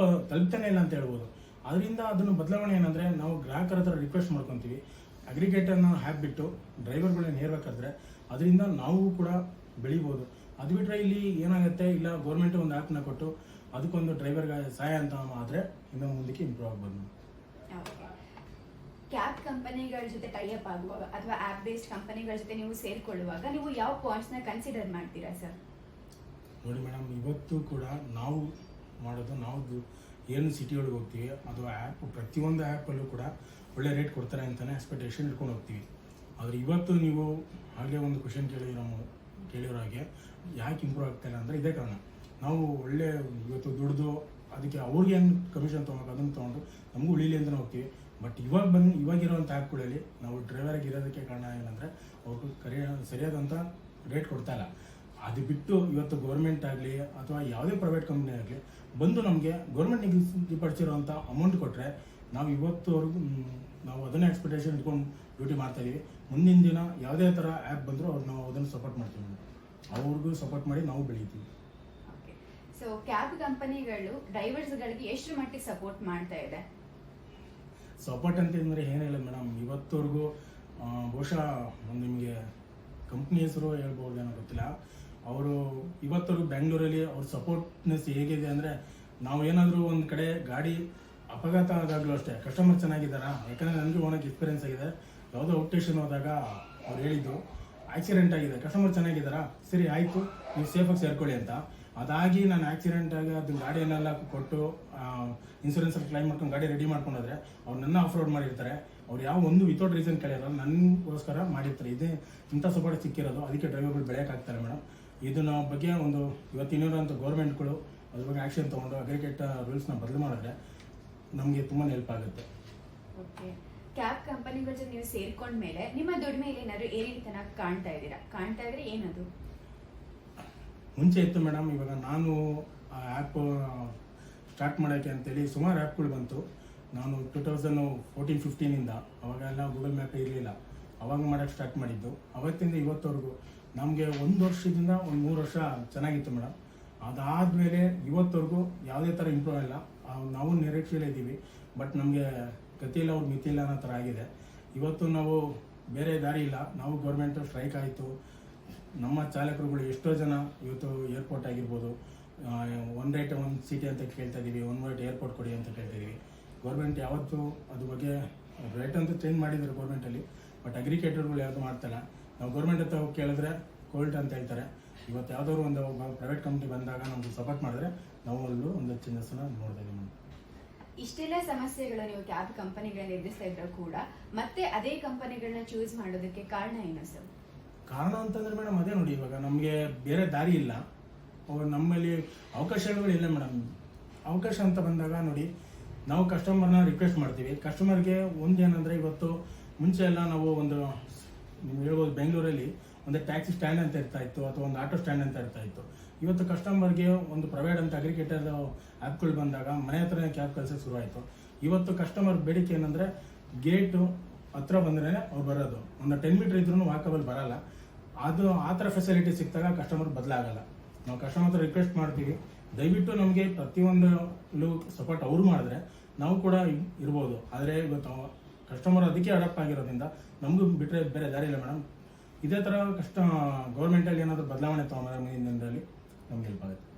ತಲುಪ್ತಾನೆ ಇಲ್ಲ ಅಂತ ಹೇಳ್ಬೋದು. ಅದರಿಂದ ಅದನ್ನು ಬದಲಾವಣೆ ಏನಂದರೆ, ನಾವು ಗ್ರಾಹಕರ ಹತ್ರ ರಿಕ್ವೆಸ್ಟ್ ಮಾಡ್ಕೊತೀವಿ, ಅಗ್ರಿಗೇಟರ್ನ ಹ್ಯಾಪ್ ಬಿಟ್ಟು ಡ್ರೈವರ್ಗಳನ್ನ ನೇರಬೇಕಾದ್ರೆ ಅದರಿಂದ ನಾವು ಕೂಡ ಬೆಳಿಬೋದು. ಅದು ಬಿಟ್ಟರೆ ಇಲ್ಲಿ ಏನಾಗುತ್ತೆ, ಇಲ್ಲ ಗೌರ್ಮೆಂಟ್ ಒಂದು ಆ್ಯಪ್ನ ಕೊಟ್ಟು ಅದಕ್ಕೊಂದು ಡ್ರೈವರ್ಗೆ ಸಹಾಯ ಅಂತ ಆದರೆ ಇನ್ನೂ ಮುಂದಕ್ಕೆ ಇಂಪ್ರೂವ್ ಆಗ್ಬೋದು. ಕ್ಯಾಬ್ ಕಂಪನಿಗಳ ಜೊತೆ ಟೈಅಪ್ ಆಗುವಾಗ ಅಥವಾ ಆ್ಯಪ್ ಬೇಸ್ಡ್ ಕಂಪನಿಗಳ ಜೊತೆ ನೀವು ಸೇರ್ಕೊಳ್ಳುವಾಗ ನೀವು ಯಾವ ಪಾಯಿಂಟ್ಸ್ನ ಕನ್ಸಿಡರ್ ಮಾಡ್ತೀರಾ ಸರ್? ನೋಡಿ ಮೇಡಮ್, ಇವತ್ತು ಕೂಡ ನಾವು ಮಾಡೋದು, ನಾವು ಏನು ಸಿಟಿ ಒಳಗೆ ಹೋಗ್ತೀವಿ ಅದು ಆ್ಯಪ್, ಪ್ರತಿಯೊಂದು ಆ್ಯಪಲ್ಲೂ ಕೂಡ ಒಳ್ಳೆ ರೇಟ್ ಕೊಡ್ತಾರೆ ಅಂತಲೇ ಎಕ್ಸ್ಪೆಕ್ಟೇಷನ್ ಇಟ್ಕೊಂಡು ಹೋಗ್ತೀವಿ. ಆದರೆ ಇವತ್ತು ನೀವು ಹಾಗೆ ಒಂದು ಕ್ವಶನ್ ಕೇಳಿರೋ ಹಾಗೆ ಯಾಕೆ ಇಂಪ್ರೂವ್ ಆಗ್ತಾಯಿಲ್ಲ ಅಂದರೆ ಇದೇ ಕಾರಣ. ನಾವು ಒಳ್ಳೆ ಇವತ್ತು ದುಡ್ದು ಅದಕ್ಕೆ ಅವ್ರಿಗೇನು ಕಮಿಷನ್ ತೊಗೊಳಕ್ಕೆ ಅದನ್ನು ತೊಗೊಂಡು ನಮಗೂ ಉಳಿಲಿ ಅಂತಲೇ ಹೋಗ್ತೀವಿ. ಬಟ್ ಇವಾಗಿರೋಂಥ ಆ್ಯಪ್ಗಳಲ್ಲಿ ನಾವು ಡ್ರೈವರಾಗಿ ಇರೋದಕ್ಕೆ ಕಾರಣ ಏನಂದರೆ ಅವರು ಸರಿಯಾದಂಥ ರೇಟ್ ಕೊಡ್ತಾಯಿಲ್ಲ. ಅದು ಬಿಟ್ಟು ಇವತ್ತು ಗೌರ್ಮೆಂಟ್ ಆಗಲಿ ಅಥವಾ ಯಾವುದೇ ಪ್ರೈವೇಟ್ ಕಂಪ್ನಿ ಆಗಲಿ ಬಂದು ನಮಗೆ ಗೌರ್ಮೆಂಟ್ ನಿಗದಿಪಡಿಸಿರೋಂಥ ಅಮೌಂಟ್ ಕೊಟ್ಟರೆ ನಾವು ಇವತ್ತುವರೆಗೂ ನಾವು ಅದನ್ನೇ ಎಕ್ಸ್ಪೆಕ್ಟೇಷನ್ ಇಟ್ಕೊಂಡು ಡ್ಯೂಟಿ ಮಾಡ್ತಾಯಿದ್ದೀವಿ. ಮುಂದಿನ ದಿನ ಯಾವುದೇ ಥರ ಆ್ಯಪ್ ಬಂದರೂ ನಾವು ಅದನ್ನು ಸಪೋರ್ಟ್ ಮಾಡ್ತೀವಿ, ಅವ್ರಿಗೂ ಸಪೋರ್ಟ್ ಮಾಡಿ ನಾವು ಬೆಳೀತೀವಿ. ಸೊ ಕ್ಯಾಬ್ ಕಂಪನಿಗಳು ಡ್ರೈವರ್ಸ್ಗಳಿಗೆ ಎಷ್ಟು ಮಟ್ಟಿಗೆ ಸಪೋರ್ಟ್ ಮಾಡ್ತಾ ಇದೆ? ಸಪೋರ್ಟ್ ಅಂತ ಅಂದರೆ ಏನಿಲ್ಲ ಮೇಡಮ್, ಇವತ್ತವರೆಗೂ ಬಹುಶಃ ನಿಮಗೆ ಕಂಪ್ನಿ ಹೆಸರು ಹೇಳ್ಬೋದೇನೋ ಗೊತ್ತಿಲ್ಲ, ಅವರು ಇವತ್ತವರೆಗೂ ಬೆಂಗಳೂರಲ್ಲಿ ಅವ್ರ ಸಪೋರ್ಟ್ನೆಸ್ ಹೇಗಿದೆ ಅಂದರೆ, ನಾವು ಏನಾದರೂ ಒಂದು ಕಡೆ ಗಾಡಿ ಅಪಘಾತ ಆದಾಗಲೂ ಅಷ್ಟೇ ಕಸ್ಟಮರ್ ಚೆನ್ನಾಗಿದ್ದಾರಾ, ಯಾಕಂದರೆ ನನಗೆ ಓನಕ್ಕೆ ಎಕ್ಸ್ಪೀರಿಯನ್ಸ್ ಆಗಿದೆ. ಯಾವುದೋ ಔಟ್ ಸ್ಟೇಷನ್ ಹೋದಾಗ ಅವ್ರು ಹೇಳಿದ್ದು ಆಕ್ಸಿಡೆಂಟ್ ಆಗಿದೆ, ಕಸ್ಟಮರ್ ಚೆನ್ನಾಗಿದ್ದಾರಾ, ಸರಿ ಆಯಿತು ನೀವು ಸೇಫಾಗಿ ಸೇರ್ಕೊಳ್ಳಿ ಅಂತ. ಅದಾಗಿ ನಾನು ಆಕ್ಸಿಡೆಂಟ್ ಆಗಿ ಅದನ್ನ ಗಾಡಿಯನ್ನೆಲ್ಲ ಕೊಟ್ಟು ಇನ್ಶೂರೆನ್ಸಲ್ಲಿ ಕ್ಲೈಮ್ ಮಾಡ್ಕೊಂಡು ಗಾಡಿ ರೆಡಿ ಮಾಡ್ಕೊಂಡೋದ್ರೆ ಅವ್ರು ನನ್ನ ಆಫ್ ರೋಡ್ ಮಾಡಿರ್ತಾರೆ. ಅವ್ರು ಯಾವ ಒಂದು ವಿತೌಟ್ ರೀಸನ್ ಕೇಳಿರಲ್ಲ, ನನಗೋಸ್ಕರ ಮಾಡಿರ್ತಾರೆ. ಇದೇ ಇಂಥ ಸಪೋರ್ಟ್ ಸಿಕ್ಕಿರೋದು, ಅದಕ್ಕೆ ಡ್ರೈವರ್ಗಳು ಬೆಳೆಯೋಕ್ಕಾಗ್ತಾರೆ ಮೇಡಮ್. ಇದನ್ನ ಬಗ್ಗೆ ಒಂದು ಇವತ್ತಿನಿರೋಂಥ ಗೌರ್ಮೆಂಟ್ಗಳು ಅದ್ರ ಬಗ್ಗೆ ಆ್ಯಕ್ಷನ್ ತೊಗೊಂಡು ಅಗ್ರಿಕೇಟರ್ ರೂಲ್ಸ್ನ ಬದಲು ಮಾಡಿದ್ರೆ ನಮಗೆ ತುಂಬಾ ಹೆಲ್ಪ್ ಆಗುತ್ತೆ. ಓಕೆ, ಕ್ಯಾಬ್ ಕಂಪನಿಗಳ ಜೊತೆ ನೀವು ಸೇರ್ಕೊಂಡ್ಮೇಲೆ ನಿಮ್ಮ ದುಡಿಮೆಯಲ್ಲಿ ಏನಾದ್ರು ಏರಿಳಿತನ ಕಾಣ್ತಾ ಇದ್ರೆ ಏನದು? ಮುಂಚೆ ಇತ್ತು ಮೇಡಮ್, ಇವಾಗ ನಾನು ಆ ಆ್ಯಪ್ ಸ್ಟಾರ್ಟ್ ಮಾಡೋಕ್ಕೆ ಅಂತೇಳಿ ಸುಮಾರು ಆ್ಯಪ್ಗಳು ಬಂತು. ನಾನು 2014-15 ಅವಾಗೆಲ್ಲ ಗೂಗಲ್ ಮ್ಯಾಪ್ ಇರಲಿಲ್ಲ, ಅವಾಗ ಮಾಡೋಕ್ಕೆ ಸ್ಟಾರ್ಟ್ ಮಾಡಿದ್ದು. ಅವತ್ತಿಂದ ಇವತ್ತವರೆಗೂ ನಮಗೆ 1 ವರ್ಷದಿಂದ 3 ವರ್ಷ ಚೆನ್ನಾಗಿತ್ತು ಮೇಡಮ್. ಅದಾದಮೇಲೆ ಇವತ್ತವರೆಗೂ ಯಾವುದೇ ಥರ ಇಂಪ್ರೂವ್ ಇಲ್ಲ. ನಾವು ನಿರೀಕ್ಷೆಯಲ್ಲೇ ಇದ್ದೀವಿ, ಬಟ್ ನಮಗೆ ಗತಿಯಿಲ್ಲ ಅವ್ರು ಮಿತಿಲ್ಲ ಅನ್ನೋ ಥರ ಆಗಿದೆ. ಇವತ್ತು ನಾವು ಬೇರೆ ದಾರಿ ಇಲ್ಲ, ನಾವು ಗೌರ್ಮೆಂಟು ಸ್ಟ್ರೈಕ್ ಆಯಿತು, ನಮ್ಮ ಚಾಲಕರುಗಳು ಎಷ್ಟೋ ಜನ ಇವತ್ತು ಏರ್ಪೋರ್ಟ್ ಆಗಿರ್ಬೋದು, ಒನ್ ರೇಟ್ ಒಂದು ಸಿಟಿ ಅಂತ ಕೇಳ್ತಾ ಇದ್ದೀವಿ, ಒನ್ ರೇಟ್ ಏರ್ಪೋರ್ಟ್ ಕೊಡಿ ಅಂತ ಕೇಳ್ತಾ ಇದ್ದೀವಿ. ಗೌರ್ಮೆಂಟ್ ಯಾವತ್ತೂ ಅದ್ರ ಬಗ್ಗೆ ರೇಟ್ ಅಂತೂ ಚೇಂಜ್ ಮಾಡಿದ್ದಾರೆ ಗೌರ್ಮೆಂಟಲ್ಲಿ, ಬಟ್ ಅಗ್ರಿಕೇಟರ್ಗಳು ಯಾವುದು ಮಾಡ್ತಾಯಿಲ್ಲ. ನಾವು ಗೌರ್ಮೆಂಟ್ ಹತ್ರ ಹೋಗಿ ಕೇಳಿದ್ರೆ ಕೋಲ್ಟ್ ಅಂತ ಹೇಳ್ತಾರೆ. ಇವತ್ತು ಯಾವುದಾದ್ರು ಒಂದು ಪ್ರೈವೇಟ್ ಕಂಪ್ನಿ ಬಂದಾಗ ನಮ್ಗೆ ಸಪೋರ್ಟ್ ಮಾಡಿದ್ರೆ ನಾವು ಅಲ್ಲೂ ಒಂದು ಚೇಂಜಸ್ನ ನೋಡ್ತಾ ಇದ್ದೀವಿ. ಇಷ್ಟೆಲ್ಲ ಸಮಸ್ಯೆಗಳು ನೀವು ಕ್ಯಾಬ್ ಕಂಪನಿಗಳನ್ನ ಎದುರಿಸ್ತಾ ಇದ್ರೂ ಕೂಡ ಮತ್ತೆ ಅದೇ ಕಂಪನಿಗಳನ್ನ ಚೂಸ್ ಮಾಡೋದಕ್ಕೆ ಕಾರಣ ಏನು ಸರ್? ಕಾರಣ ಅಂತಂದ್ರೆ ಮೇಡಮ್ ಅದೇ ನೋಡಿ, ಇವಾಗ ನಮಗೆ ಬೇರೆ ದಾರಿ ಇಲ್ಲ, ನಮ್ಮಲ್ಲಿ ಅವಕಾಶಗಳಿಲ್ಲ ಮೇಡಮ್. ಅವಕಾಶ ಅಂತ ಬಂದಾಗ ನೋಡಿ, ನಾವು ಕಸ್ಟಮರ್ನ ರಿಕ್ವೆಸ್ಟ್ ಮಾಡ್ತೀವಿ. ಕಸ್ಟಮರ್ಗೆ ಒಂದೇನಂದರೆ, ಇವತ್ತು ಮುಂಚೆ ಎಲ್ಲ ನಾವು ಒಂದು ನೀವು ಹೇಳ್ಬೋದು ಬೆಂಗಳೂರಲ್ಲಿ ಒಂದು ಟ್ಯಾಕ್ಸಿ ಸ್ಟ್ಯಾಂಡ್ ಅಂತ ಇರ್ತಾ ಇತ್ತು ಅಥವಾ ಒಂದು ಆಟೋ ಸ್ಟ್ಯಾಂಡ್ ಅಂತ ಇರ್ತಾ ಇತ್ತು. ಇವತ್ತು ಕಸ್ಟಮರ್ಗೆ ಒಂದು ಪ್ರೈವೇಟ್ ಅಂತ ಅಗ್ರಿಕೇಟರ್ ಆ್ಯಪ್ಗಳು ಬಂದಾಗ ಮನೆ ಹತ್ರನೇ ಕ್ಯಾಬ್ ಕಳ್ಸೋಕ್ಕೆ ಶುರುವಾಯಿತು. ಇವತ್ತು ಕಸ್ಟಮರ್ ಬೇಡಿಕೆ ಏನಂದರೆ, ಗೇಟು ಹತ್ರ ಬಂದ್ರೆ ಅವ್ರು ಬರೋದು, ಒಂದು 10 ಮೀಟರ್ ಇದ್ರೂ ವಾಕಬಲ್ ಬರಲ್ಲ. ಅದು ಆ ಥರ ಫೆಸಿಲಿಟಿ ಸಿಕ್ಕಿದಾಗ ಕಸ್ಟಮರ್ ಬದಲಾಗಲ್ಲ. ನಾವು ಕಸ್ಟಮರ್ ಹತ್ರ ರಿಕ್ವೆಸ್ಟ್ ಮಾಡ್ತೀವಿ, ದಯವಿಟ್ಟು ನಮಗೆ ಪ್ರತಿಯೊಂದು ಸಪೋರ್ಟ್ ಅವರು ಮಾಡಿದ್ರೆ ನಾವು ಕೂಡ ಇರ್ಬೋದು. ಆದರೆ ಇವತ್ತು ಕಸ್ಟಮರ್ ಅದಕ್ಕೆ ಅಡಾಪ್ಟ್ ಆಗಿರೋದ್ರಿಂದ ನಮಗೂ ಬಿಟ್ಟರೆ ಬೇರೆ ದಾರಿ ಇಲ್ಲ ಮೇಡಮ್. ಇದೇ ಥರ ಗೌರ್ಮೆಂಟಲ್ಲಿ ಏನಾದರೂ ಬದಲಾವಣೆ ತೊಗೊಂಡ್ರೆ ಮುಂದಿನ ದಿನದಲ್ಲಿ ನಮ್ಗೆ ಹೆಲ್ಪ್ ಆಗುತ್ತೆ.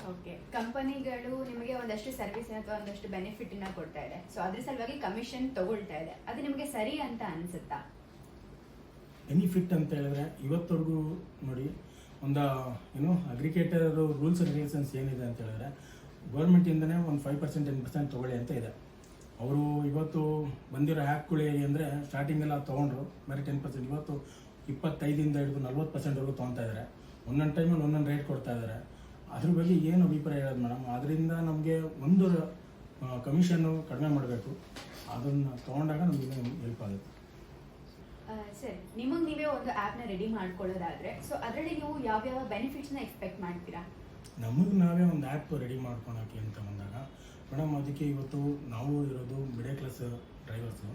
ಓಕೆ, ಕಂಪನಿಗಳು ನಿಮಗೆ ಒಂದಷ್ಟು ಸರ್ವಿಸ್ ಅಥವಾ ಒಂದಷ್ಟು ಬೆನಿಫಿಟ್ ನ ಕೊಡ್ತಾ ಇದೆ, ಸೊ ಅದ್ರ ಸಲುವಾಗಿ ಕಮಿಷನ್ ತಗೊಳ್ತಾ ಇದೆ, ಅದು ನಿಮಗೆ ಸರಿ ಅಂತ ಅನ್ಸುತ್ತಾ? ಬೆನಿಫಿಟ್ ಅಂತ ಹೇಳಿದ್ರೆ ಇವತ್ತವರೆಗೂ ನೋಡಿ, ಒಂದು ಏನು ಅಗ್ರಿಕೇಟರ್ ರೂಲ್ಸ್ ಆ್ಯಂಡ್ ರೆಗ್ಯುಲೇಷನ್ಸ್ ಏನಿದೆ ಅಂತ ಹೇಳಿದ್ರೆ ಗೌರ್ಮೆಂಟಿಂದನೇ ಒಂದು 5% 10% ತೊಗೊಳ್ಳಿ ಅಂತ ಇದೆ. ಅವರು ಇವತ್ತು ಬಂದಿರೋ ಆ್ಯಪ್ಗಳು ಹೇಗೆ ಅಂದರೆ ಸ್ಟಾರ್ಟಿಂಗೆಲ್ಲ ತೊಗೊಂಡ್ರು ಬರೀ 10%, ಇವತ್ತು 25ಇಂದ ಹಿಡಿದು 40%ವರೆಗೂ ತೊಗೊತಾ ಇದ್ದಾರೆ. ಒಂದೊಂದು ಟೈಮಲ್ಲಿ ಒಂದೊಂದು ರೇಟ್ ಕೊಡ್ತಾ ಇದ್ದಾರೆ. ಅದ್ರ ಬಗ್ಗೆ ಏನು ಅಭಿಪ್ರಾಯ ಹೇಳೋದು ಮೇಡಮ್? ಅದರಿಂದ ನಮಗೆ ಒಂದು ಕಮಿಷನ್ನು ಕಡಿಮೆ ಮಾಡಬೇಕು, ಅದನ್ನು ತೊಗೊಂಡಾಗ ನಮಗೆ ಹೆಲ್ಪ್ ಆಗುತ್ತೆ. ಸರಿ, ನಿಮಗೆ ನೀವೇ ಒಂದು ಆ್ಯಪ್ನ ರೆಡಿ ಮಾಡ್ಕೊಳ್ಳೋದಾದ್ರೆ ಸೊ ಅದರಲ್ಲಿ ನೀವು ಯಾವ್ಯಾವ ಬೆನಿಫಿಟ್ಸ್ನ ಎಕ್ಸ್ಪೆಕ್ಟ್ ಮಾಡ್ತೀರಾ? ನಮಗೆ ನಾವೇ ಒಂದು ಆ್ಯಪ್ ರೆಡಿ ಮಾಡ್ಕೊಳಕ್ಕೆ ಅಂತ ಬಂದಾಗ ಮೇಡಮ್, ಅದಕ್ಕೆ ಇವತ್ತು ನಾವು ಇರೋದು ಮಿಡಲ್ ಕ್ಲಾಸ್ ಡ್ರೈವರ್ಸು.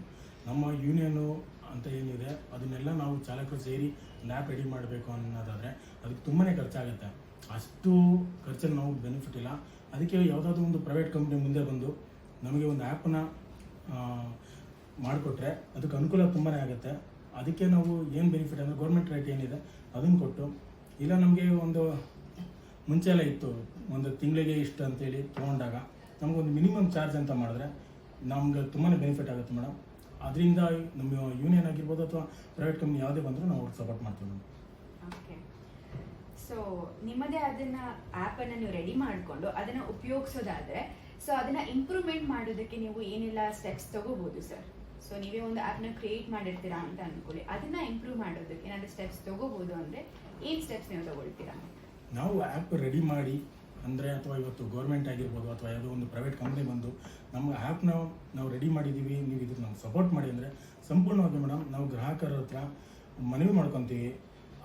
ನಮ್ಮ ಯೂನಿಯನು ಅಂತ ಏನಿದೆ ಅದನ್ನೆಲ್ಲ ನಾವು ಚಾಲಕರು ಸೇರಿ ಒಂದು ಆ್ಯಪ್ ರೆಡಿ ಮಾಡಬೇಕು ಅನ್ನೋದಾದರೆ ಅದಕ್ಕೆ ತುಂಬಾ ಖರ್ಚಾಗುತ್ತೆ. ಅಷ್ಟು ಖರ್ಚಲ್ಲಿ ನಾವು ಬೆನಿಫಿಟ್ ಇಲ್ಲ. ಅದಕ್ಕೆ ಯಾವುದಾದ್ರೂ ಒಂದು ಪ್ರೈವೇಟ್ ಕಂಪ್ನಿ ಮುಂದೆ ಬಂದು ನಮಗೆ ಒಂದು ಆ್ಯಪನ್ನ ಮಾಡಿಕೊಟ್ರೆ ಅದಕ್ಕೆ ಅನುಕೂಲ ತುಂಬಾ ಆಗುತ್ತೆ. ಅದಕ್ಕೆ ನಾವು ಏನು ಬೆನಿಫಿಟ್ ಅಂದರೆ ಗೌರ್ಮೆಂಟ್ ರೇಟ್ ಏನಿದೆ ಅದನ್ನು ಕೊಟ್ಟು, ಇಲ್ಲ ನಮಗೆ ಒಂದು ಮುಂಚೆ ಎಲ್ಲ ಇತ್ತು ಒಂದು ತಿಂಗಳಿಗೆ ಇಷ್ಟು ಅಂತೇಳಿ ತೊಗೊಂಡಾಗ ನಮಗೊಂದು ಮಿನಿಮಮ್ ಚಾರ್ಜ್ ಅಂತ ಮಾಡಿದ್ರೆ ನಮ್ಗೆ ತುಂಬಾ ಬೆನಿಫಿಟ್ ಆಗುತ್ತೆ ಮೇಡಮ್. ಅದರಿಂದ ನಮ್ಮ ಯೂನಿಯನ್ ಆಗಿರ್ಬೋದು ಅಥವಾ ಪ್ರೈವೇಟ್ ಕಂಪ್ನಿ ಯಾವುದೇ ಬಂದರೂ ನಾವು ಸಪೋರ್ಟ್ ಮಾಡ್ತೀವಿ ಮೇಡಮ್. ಓಕೆ, ಸೊ ನಿಮ್ಮದೇ ಅದನ್ನ ಆ್ಯಪನ್ನು ನೀವು ರೆಡಿ ಮಾಡಿಕೊಂಡು ಅದನ್ನು ಉಪಯೋಗಿಸೋದಾದ್ರೆ ಸೊ ಅದನ್ನ ಇಂಪ್ರೂವ್ಮೆಂಟ್ ಮಾಡೋದಕ್ಕೆ ನೀವು ಏನೆಲ್ಲ ಸ್ಟೆಪ್ಸ್ ತಗೋಬಹುದು ಸರ್? ಸೊ ನೀವೇ ಒಂದು ಆ್ಯಪ್ನ ಕ್ರಿಯೇಟ್ ಮಾಡಿರ್ತೀರಾ ಅಂತ ಅನ್ಕೊಳ್ಳಿ, ಅದನ್ನ ಇಂಪ್ರೂವ್ ಮಾಡೋದಕ್ಕೆ ಏನಾದರೂ ಸ್ಟೆಪ್ಸ್ ತಗೋಬಹುದು ಅಂದರೆ ಏನು ಸ್ಟೆಪ್ಸ್ ನೀವು ತಗೊಳ್ತೀರಾ? ನಾವು ಆ್ಯಪ್ ರೆಡಿ ಮಾಡಿ ಅಂದರೆ ಅಥವಾ ಇವತ್ತು ಗೌರ್ಮೆಂಟ್ ಆಗಿರ್ಬೋದು ಅಥವಾ ಯಾವುದೋ ಒಂದು ಪ್ರೈವೇಟ್ ಕಂಪ್ನಿ ಬಂದು ನಮ್ಮ ಆ್ಯಪ್ನ ನಾವು ರೆಡಿ ಮಾಡಿದ್ದೀವಿ, ನೀವು ಇದಕ್ಕೆ ನಾವು ಸಪೋರ್ಟ್ ಮಾಡಿ ಅಂದರೆ ಸಂಪೂರ್ಣವಾಗಿ ಮೇಡಮ್ ನಾವು ಗ್ರಾಹಕರ ಹತ್ರ ಮನವಿ ಮಾಡ್ಕೊತೀವಿ.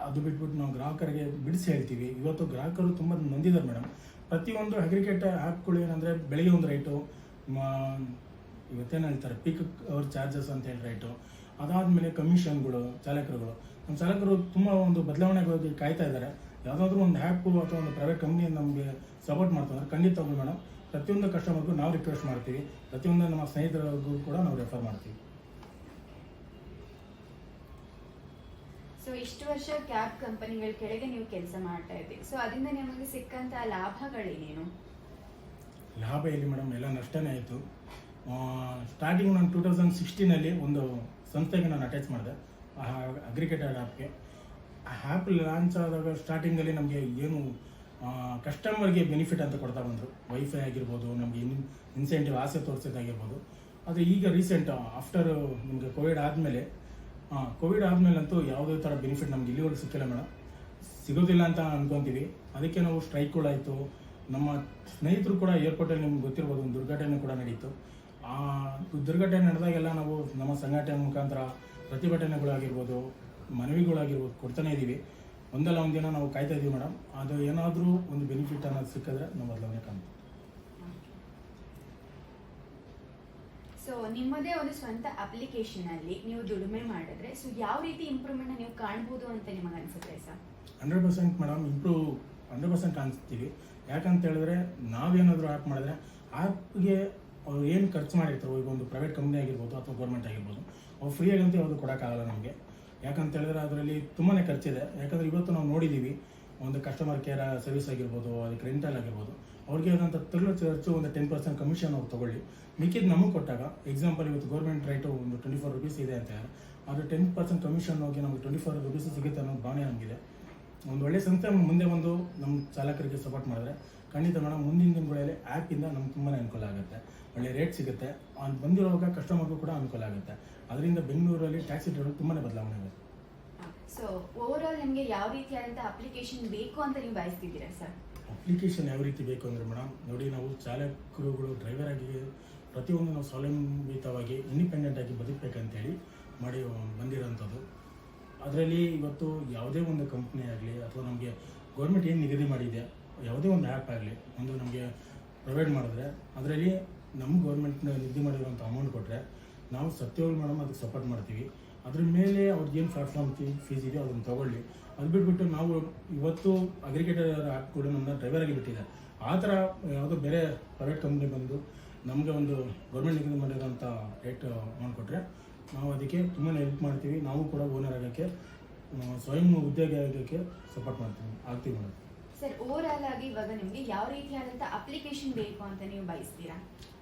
ಅದು ಬಿಟ್ಬಿಟ್ಟು ನಾವು ಗ್ರಾಹಕರಿಗೆ ಬಿಡಿಸಿ ಹೇಳ್ತೀವಿ. ಇವತ್ತು ಗ್ರಾಹಕರು ತುಂಬ ನೊಂದಿದ್ದಾರೆ ಮೇಡಮ್. ಪ್ರತಿಯೊಂದು ಅಗ್ರಿಕೇಟರ್ ಆ್ಯಪ್ಗಳು ಏನಂದರೆ ಬೆಳಗ್ಗೆ ಒಂದು ರೈಟು, ಇವತ್ತೇನು ಹೇಳ್ತಾರೆ ಪೀಕ್ ಅವರ್ ಚಾರ್ಜಸ್ ಅಂತ ಹೇಳಿ ರೈಟು, ಅದಾದಮೇಲೆ ಕಮಿಷನ್ಗಳು ಚಾಲಕರುಗಳು. ನಮ್ಮ ಚಾಲಕರು ತುಂಬ ಒಂದು ಬದಲಾವಣೆಗಾಗಿ ಕಾಯ್ತಾ ಇದ್ದಾರೆ. ಯಾವುದಾದ್ರೂ ಒಂದು ಆ್ಯಪು ಅಥವಾ ಒಂದು ಪ್ರೈವೇಟ್ ಕಂಪ್ನಿ ನಮಗೆ ಸಪೋರ್ಟ್ ಮಾಡ್ತಂದ್ರೆ ಖಂಡಿತವಾಗ್ಲೂ ಮೇಡಮ್ ಪ್ರತಿಯೊಂದು ಕಸ್ಟಮರ್ಗೂ ನಾವು ರಿಕ್ವೆಸ್ಟ್ ಮಾಡ್ತೀವಿ, ಪ್ರತಿಯೊಂದು ನಮ್ಮ ಸ್ನೇಹಿತರಿಗೂ ಕೂಡ ನಾವು ರೆಫರ್ ಮಾಡ್ತೀವಿ. ಸೊ ಇಷ್ಟು ವರ್ಷ ಕ್ಯಾಬ್ ಕಂಪನಿಗಳ ಕೆಳಗೆ ನೀವು ಕೆಲಸ ಮಾಡ್ತಾ ಇದ್ದೀವಿ, ಸೊ ಅದರಿಂದ ನಿಮಗೆ ಸಿಕ್ಕಂತ ಲಾಭಗಳೇನೇನು? ಲಾಭ ಎಲ್ಲಿ ಮೇಡಮ್, ಎಲ್ಲ ನಷ್ಟನೇ ಆಯಿತು. ಸ್ಟಾರ್ಟಿಂಗ್ ನಾನು 2016 ಒಂದು ಸಂಸ್ಥೆಗೆ ನಾನು ಅಟ್ಯಾಚ್ ಮಾಡಿದೆ ಅಗ್ರಿಕೇಟರ್ ಆ್ಯಪ್ಗೆ. ಆ ಆ್ಯಪ್ ಲಾಂಚ್ ಆದಾಗ ಸ್ಟಾರ್ಟಿಂಗಲ್ಲಿ ನಮಗೆ ಏನು ಕಸ್ಟಮರ್ಗೆ ಬೆನಿಫಿಟ್ ಅಂತ ಕೊಡ್ತಾ ಬಂದರು. ವೈಫೈ ಆಗಿರ್ಬೋದು, ನಮಗೆ ಇನ್ಸೆಂಟಿವ್ ಆಸೆ ತೋರಿಸೋದಾಗಿರ್ಬೋದು. ಆದರೆ ಈಗ ರೀಸೆಂಟ್ ಆಫ್ಟರ್ ನಿಮಗೆ ಕೋವಿಡ್ ಆದಮೇಲಂತೂ ಯಾವುದೇ ಥರ ಬೆನಿಫಿಟ್ ನಮ್ಗೆ ಇಲ್ಲಿವರೆಗೂ ಸಿಕ್ಕಿಲ್ಲ ಮೇಡಮ್, ಸಿಗೋದಿಲ್ಲ ಅಂತ ಅನ್ಕೊತೀವಿ. ಅದಕ್ಕೆ ನಾವು ಸ್ಟ್ರೈಕ್ಗಳಾಯಿತು. ನಮ್ಮ ಸ್ನೇಹಿತರು ಕೂಡ ಏರ್ಪೋರ್ಟಲ್ಲಿ ನಿಮ್ಗೆ ಗೊತ್ತಿರ್ಬೋದು ಒಂದು ದುರ್ಘಟನೆ ಕೂಡ ನಡೀತು. ಆ ದುರ್ಘಟನೆ ನಡೆದಾಗೆಲ್ಲ ನಾವು ನಮ್ಮ ಸಂಘಟನೆ ಮುಖಾಂತರ ಪ್ರತಿಭಟನೆಗಳಾಗಿರ್ಬೋದು, ಮನವಿಗಳಾಗಿರ್ಬೋದು ಕೊಡ್ತಾನೆ ಇದ್ದೀವಿ. ಒಂದಲ್ಲ ಒಂದು ದಿನ ನಾವು ಕಾಯ್ತಾ ಇದ್ದೀವಿ ಮೇಡಮ್. ಅದು ಏನಾದರೂ ಒಂದು ಬೆನಿಫಿಟ್ ಅನ್ನೋದು ಸಿಕ್ಕಿದ್ರೆ ನಾವು ಬದಲಾವಣೆ ಕಾಣ್ತೀವಿ. ಸೊ ನಿಮ್ಮದೇ ಒಂದು ಸ್ವಂತ ಅಪ್ಲಿಕೇಶನ್ ಅಲ್ಲಿ ನೀವು ದುಡಿಮೆ ಮಾಡಿದ್ರೆ ಸೊ ಯಾವ ರೀತಿ ಇಂಪ್ರೂವ್ಮೆಂಟ್ ನೀವು ಕಾಣ್ಬೋದು ಅಂತ ನಿಮಗೆ ಅನ್ಸುತ್ತೆ ಸರ್? 100% ಮೇಡಮ್, 100% ಕಾಣಿಸ್ತೀವಿ. ಯಾಕಂತ ಹೇಳಿದ್ರೆ ನಾವೇನಾದರೂ ಆ್ಯಪ್ ಮಾಡಿದ್ರೆ ಆ್ಯಪ್ಗೆ ಅವ್ರು ಏನು ಖರ್ಚು ಮಾಡಿರ್ತಾರೋ, ಈಗ ಒಂದು ಪ್ರೈವೇಟ್ ಕಂಪ್ನಿ ಆಗಿರ್ಬೋದು ಅಥವಾ ಗೌರ್ಮೆಂಟ್ ಆಗಿರ್ಬೋದು, ಅವ್ರು ಫ್ರೀಯಾಗಂತೂ ಯಾವುದು ಕೊಡೋಕ್ಕಾಗಲ್ಲ ನಮಗೆ. ಯಾಕಂತ ಹೇಳಿದ್ರೆ ಅದರಲ್ಲಿ ತುಂಬಾ ಖರ್ಚಿದೆ. ಯಾಕಂದರೆ ಇವತ್ತು ನಾವು ನೋಡಿದ್ದೀವಿ ಒಂದು ಕಸ್ಟಮರ್ ಕೇರ್ ಸರ್ವಿಸ್ ಆಗಿರ್ಬೋದು, ಅದಕ್ಕೆ ರೆಂಟಲ್ ಆಗಿರ್ಬೋದು, ಅವ್ರಿಗೆ ಅದಂತ ತಗೊಳ್ಳೋ ಖರ್ಚು ಒಂದು 10% ಕಮಿಷನ್ ಅವ್ರು ತೊಗೊಳ್ಳಿ, ಮಿಕ್ಕಿದ್ದು ನಮಗೆ ಕೊಟ್ಟಾಗ ಎಕ್ಸಾಂಪಲ್ ಇವತ್ತು ಗೌರ್ಮೆಂಟ್ ರೈಟು ಒಂದು 24 ರೂಪೀಸ್ ಇದೆ ಅಂತ ಹೇಳಿ ಅದು 10% ಕಮಿಷನ್ ಹೋಗಿ ನಮಗೆ 24 ರೂಪೀಸ್ ಸಿಗುತ್ತೆ ಅನ್ನೋ ಭಾವನೆ ನಮಗಿದೆ. ಒಂದು ಒಳ್ಳೆ ಸಂಸ್ಥೆ ಮುಂದೆ ಬಂದು ನಮ್ಮ ಚಾಲಕರಿಗೆ ಸಪೋರ್ಟ್ ಮಾಡಿದ್ರೆ ಖಂಡಿತ ಮೇಡಮ್ ಮುಂದಿನ ದಿನಗಳಲ್ಲಿ ಆ್ಯಪಿಂದ ನಮ್ಗೆ ತುಂಬಾ ಅನುಕೂಲ ಆಗುತ್ತೆ. ಒಳ್ಳೆ ರೇಟ್ ಸಿಗುತ್ತೆ, ಅದು ಬಂದಿರುವಾಗ ಕಸ್ಟಮರ್ಗೂ ಕೂಡ ಅನುಕೂಲ ಆಗುತ್ತೆ. ಅದರಿಂದ ಬೆಂಗಳೂರಲ್ಲಿ ಟ್ಯಾಕ್ಸಿ ಡ್ರೈವರ್ ತುಂಬಾ ಬದಲಾವಣೆ ಆಗುತ್ತೆ. ಸೊ ಓವರ್ ಆಲ್ ನಿಮಗೆ ಯಾವ ರೀತಿಯಾದಂಥ ಅಪ್ಲಿಕೇಶನ್ ಬೇಕು ಅಂತ ನೀವು ಬಯಸ್ತಿದ್ದೀರಾ ಸರ್? ಅಪ್ಲಿಕೇಶನ್ ಯಾವ ರೀತಿ ಬೇಕು ಅಂದರೆ ಮೇಡಮ್ ನೋಡಿ, ನಾವು ಚಾಲಕರುಗಳು ಡ್ರೈವರ್ ಆಗಿ ಪ್ರತಿಯೊಂದು ನಾವು ಸ್ವಾವಲಂಬಿತವಾಗಿ ಇಂಡಿಪೆಂಡೆಂಟ್ ಆಗಿ ಬದುಕಬೇಕಂತೇಳಿ ಮಾಡಿ ಬಂದಿರೋಂಥದ್ದು. ಅದರಲ್ಲಿ ಇವತ್ತು ಯಾವುದೇ ಒಂದು ಕಂಪ್ನಿ ಆಗಲಿ ಅಥವಾ ನಮಗೆ ಗೌರ್ಮೆಂಟ್ ಏನು ನಿಗದಿ ಮಾಡಿದೆ, ಯಾವುದೇ ಒಂದು ಆ್ಯಪ್ ಆಗಲಿ ಒಂದು ನಮಗೆ ಪ್ರೊವೈಡ್ ಮಾಡಿದ್ರೆ ಅದರಲ್ಲಿ ನಮ್ಮ ಗೌರ್ಮೆಂಟ್ನ ನಿಗದಿ ಮಾಡಿರೋಂಥ ಅಮೌಂಟ್ ಕೊಟ್ಟರೆ ನಾವು ಸತ್ಯವಾಗಿ ಮೇಡಮ್ ಅದಕ್ಕೆ ಸಪೋರ್ಟ್ ಮಾಡ್ತೀವಿ. ಅದ್ರ ಮೇಲೆ ಅವ್ರಿಗೇನು ಪ್ಲಾಟ್ಫಾರ್ಮ್ ಫೀಸ್ ಇದೆಯೋ ಅದನ್ನು ತೊಗೊಳ್ಳಿ. ಅದು ಬಿಟ್ಬಿಟ್ಟು ನಾವು ಇವತ್ತು ಅಗ್ರಿಕೇಟರ್ ಆ್ಯಪ್ಗಳು ನಮ್ಮನ್ನ ಡ್ರೈವರ್ ಆಗಿ ಬಿಟ್ಟಿದೆ. ಆ ಥರ ಯಾವುದೋ ಬೇರೆ ಪ್ರೈವೇಟ್ ಕಂಪ್ನಿ ಬಂದು ನಮಗೆ ಒಂದು ಗೌರ್ಮೆಂಟ್ ನಿಗದಿ ಮಾಡಿರೋಂಥ ರೇಟ್ ಮಾಡಿಕೊಟ್ರೆ ನಾವು ಅದಕ್ಕೆ ತುಂಬಾ ಹೆಲ್ಪ್ ಮಾಡ್ತೀವಿ. ನಾವು ಕೂಡ ಓನರ್ ಆಗೋಕ್ಕೆ, ಸ್ವಯಂ ಉದ್ಯೋಗ ಆಗೋಕ್ಕೆ ಸಪೋರ್ಟ್ ಆಗ್ತೀವಿ ಮೇಡಮ್. ಸರ್ ಓವರ್ ಆಲ್ ಆಗಿ ಇವಾಗ ನಿಮಗೆ ಯಾವ ರೀತಿಯಾದಂಥ ಅಪ್ಲಿಕೇಶನ್ ಬೇಕು ಅಂತ ನೀವು ಬಯಸ್ತೀರಾ?